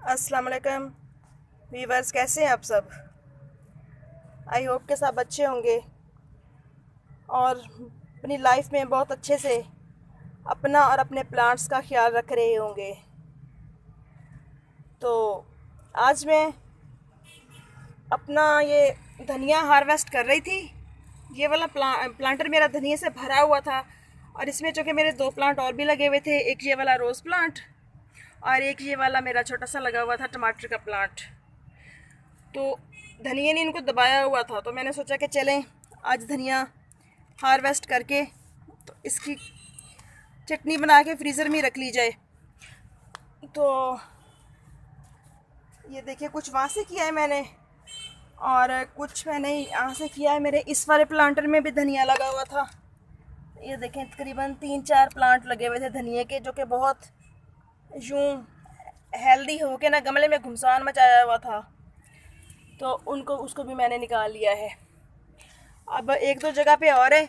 अस्सलाम वालेकुम वीवर्स, कैसे हैं आप सब। आई होप के सब अच्छे होंगे और अपनी लाइफ में बहुत अच्छे से अपना और अपने प्लांट्स का ख्याल रख रहे होंगे। तो आज मैं अपना ये धनिया हार्वेस्ट कर रही थी। ये वाला प्लांटर मेरा धनिया से भरा हुआ था और इसमें जो कि मेरे दो प्लांट और भी लगे हुए थे, एक ये वाला रोज़ प्लांट और एक ये वाला मेरा छोटा सा लगा हुआ था टमाटर का प्लांट। तो धनिया ने इनको दबाया हुआ था, तो मैंने सोचा कि चलें आज धनिया हार्वेस्ट करके तो इसकी चटनी बना के फ्रीज़र में रख ली जाए। तो ये देखिए, कुछ वहाँ से किया है मैंने और कुछ मैंने यहाँ से किया है। मेरे इस वाले प्लांटर में भी धनिया लगा हुआ था। ये देखें, तकरीबन 3-4 प्लांट लगे हुए थे धनिया के, जो कि बहुत यूँ हेल्दी हो के ना गमले में घुमसान मचाया हुआ था। तो उसको भी मैंने निकाल लिया है। अब एक दो जगह पे और है,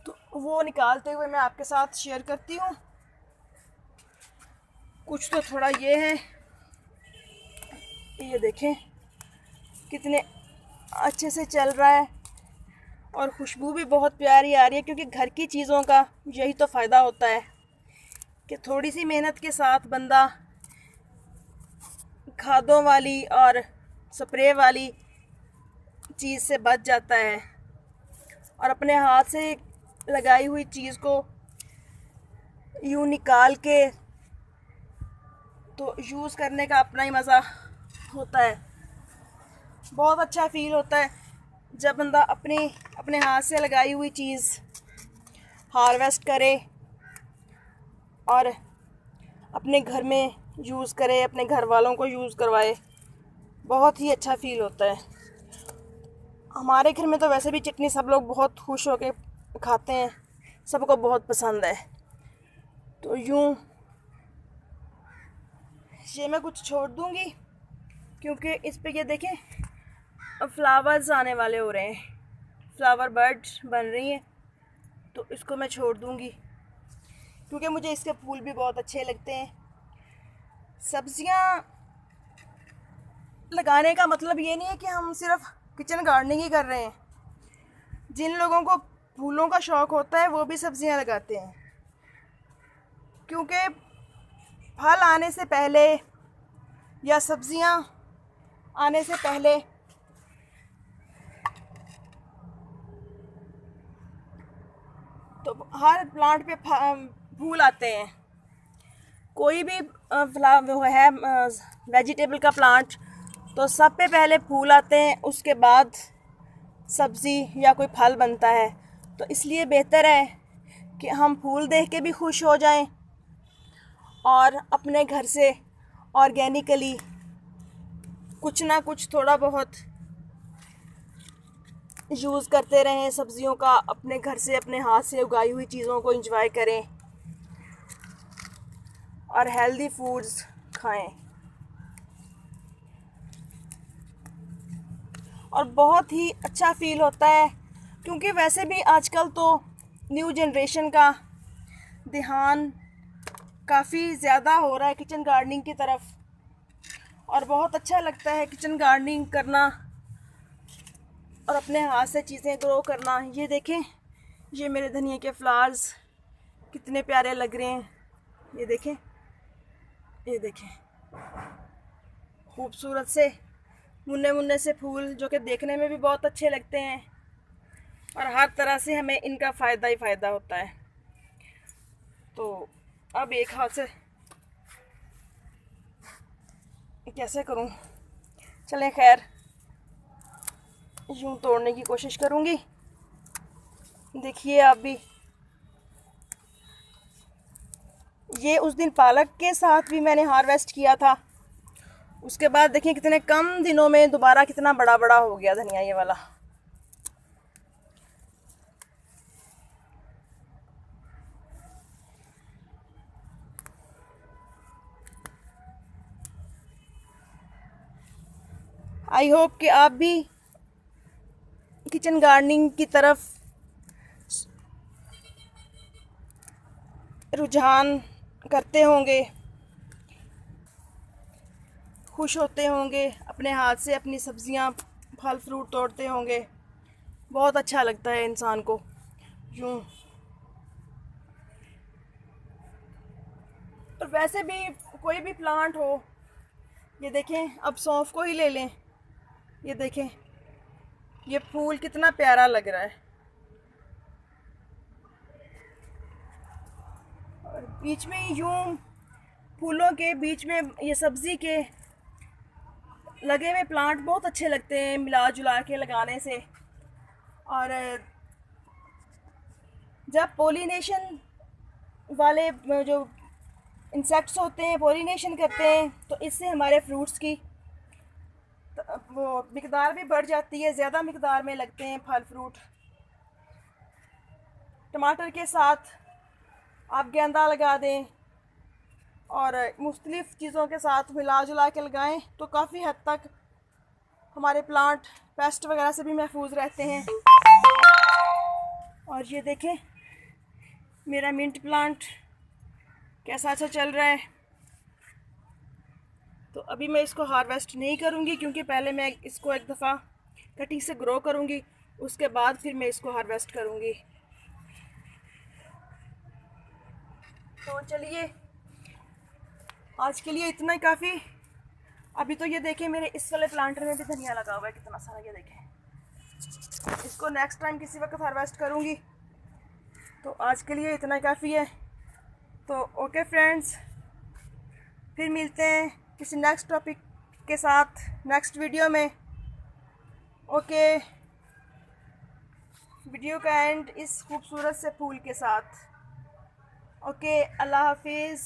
तो वो निकालते हुए मैं आपके साथ शेयर करती हूँ। कुछ तो थोड़ा ये है, ये देखें कितने अच्छे से चल रहा है और खुशबू भी बहुत प्यारी आ रही है, क्योंकि घर की चीज़ों का यही तो फ़ायदा होता है कि थोड़ी सी मेहनत के साथ बंदा खादों वाली और स्प्रे वाली चीज़ से बच जाता है और अपने हाथ से लगाई हुई चीज़ को यूँ निकाल के तो यूज़ करने का अपना ही मज़ा होता है। बहुत अच्छा फील होता है जब बंदा अपने हाथ से लगाई हुई चीज़ हार्वेस्ट करे और अपने घर में यूज़ करे, अपने घर वालों को यूज़ करवाए। बहुत ही अच्छा फील होता है। हमारे घर में तो वैसे भी चटनी सब लोग बहुत खुश होके खाते हैं, सबको बहुत पसंद है। तो यूँ ये मैं कुछ छोड़ दूँगी, क्योंकि इस पे ये देखें अब फ्लावर्स आने वाले हो रहे हैं, फ्लावर बर्ड्स बन रही हैं। तो इसको मैं छोड़ दूँगी, क्योंकि मुझे इसके फूल भी बहुत अच्छे लगते हैं। सब्जियां लगाने का मतलब ये नहीं है कि हम सिर्फ किचन गार्डनिंग ही कर रहे हैं। जिन लोगों को फूलों का शौक़ होता है वो भी सब्जियां लगाते हैं, क्योंकि फल आने से पहले या सब्जियां आने से पहले तो हर प्लांट पे फूल आते हैं। कोई भी वो है वेजिटेबल का प्लांट, तो सब पे पहले फूल आते हैं, उसके बाद सब्ज़ी या कोई फल बनता है। तो इसलिए बेहतर है कि हम फूल देख के भी खुश हो जाएं और अपने घर से ऑर्गेनिकली कुछ ना कुछ थोड़ा बहुत यूज़ करते रहें सब्ज़ियों का, अपने घर से अपने हाथ से उगाई हुई चीज़ों को एंजॉय करें और हेल्दी फूड्स खाएं। और बहुत ही अच्छा फील होता है, क्योंकि वैसे भी आजकल तो न्यू जनरेशन का ध्यान काफ़ी ज़्यादा हो रहा है किचन गार्डनिंग की तरफ, और बहुत अच्छा लगता है किचन गार्डनिंग करना और अपने हाथ से चीज़ें ग्रो करना। ये देखें, ये मेरे धनिया के फ्लावर्स कितने प्यारे लग रहे हैं। ये देखें, ये देखें, खूबसूरत से मुन्ने मुन्ने से फूल, जो कि देखने में भी बहुत अच्छे लगते हैं और हर तरह से हमें इनका फ़ायदा ही फ़ायदा होता है। तो अब एक हाथ से कैसे करूं, चलें खैर यूं तोड़ने की कोशिश करूंगी। देखिए आप भी, ये उस दिन पालक के साथ भी मैंने हार्वेस्ट किया था। उसके बाद देखिए कितने कम दिनों में दोबारा कितना बड़ा बड़ा हो गया धनिया ये वाला। आई होप कि आप भी किचन गार्डनिंग की तरफ रुझान करते होंगे। खुश होते होंगे, अपने हाथ से अपनी सब्जियां फल फ्रूट तोड़ते होंगे। बहुत अच्छा लगता है इंसान को यूँ। और वैसे भी कोई भी प्लांट हो, ये देखें, अब सौंफ को ही ले लें, ये देखें ये फूल कितना प्यारा लग रहा है। और बीच में यूं फूलों के बीच में ये सब्ज़ी के लगे हुए प्लांट बहुत अच्छे लगते हैं मिला जुला के लगाने से। और जब पोलिनेशन वाले जो इंसेक्ट्स होते हैं पोलिनेशन करते हैं तो इससे हमारे फ्रूट्स की वो मिकदार भी बढ़ जाती है, ज़्यादा मिकदार में लगते हैं फल फ्रूट। टमाटर के साथ आप गेंदा लगा दें और मुख्तलिफ़ चीज़ों के साथ मिला जुला के लगाएं तो काफ़ी हद तक हमारे प्लांट पेस्ट वगैरह से भी महफूज रहते हैं। और ये देखें मेरा मिंट प्लांट कैसा अच्छा चल रहा है। तो अभी मैं इसको हार्वेस्ट नहीं करूँगी क्योंकि पहले मैं इसको एक दफ़ा कटिंग से ग्रो करूँगी, उसके बाद फिर मैं इसको हार्वेस्ट करूँगी। तो चलिए आज के लिए इतना ही काफ़ी। अभी तो ये देखें मेरे इस वाले प्लांटर में भी धनिया लगा हुआ है कितना सारा, ये देखें। इसको नेक्स्ट टाइम किसी वक्त हार्वेस्ट करूँगी। तो आज के लिए इतना ही काफ़ी है। तो ओके फ्रेंड्स, फिर मिलते हैं किसी नेक्स्ट टॉपिक के साथ नेक्स्ट वीडियो में। ओके, वीडियो का एंड इस खूबसूरत से फूल के साथ। ओके, अल्लाह हाफिज़।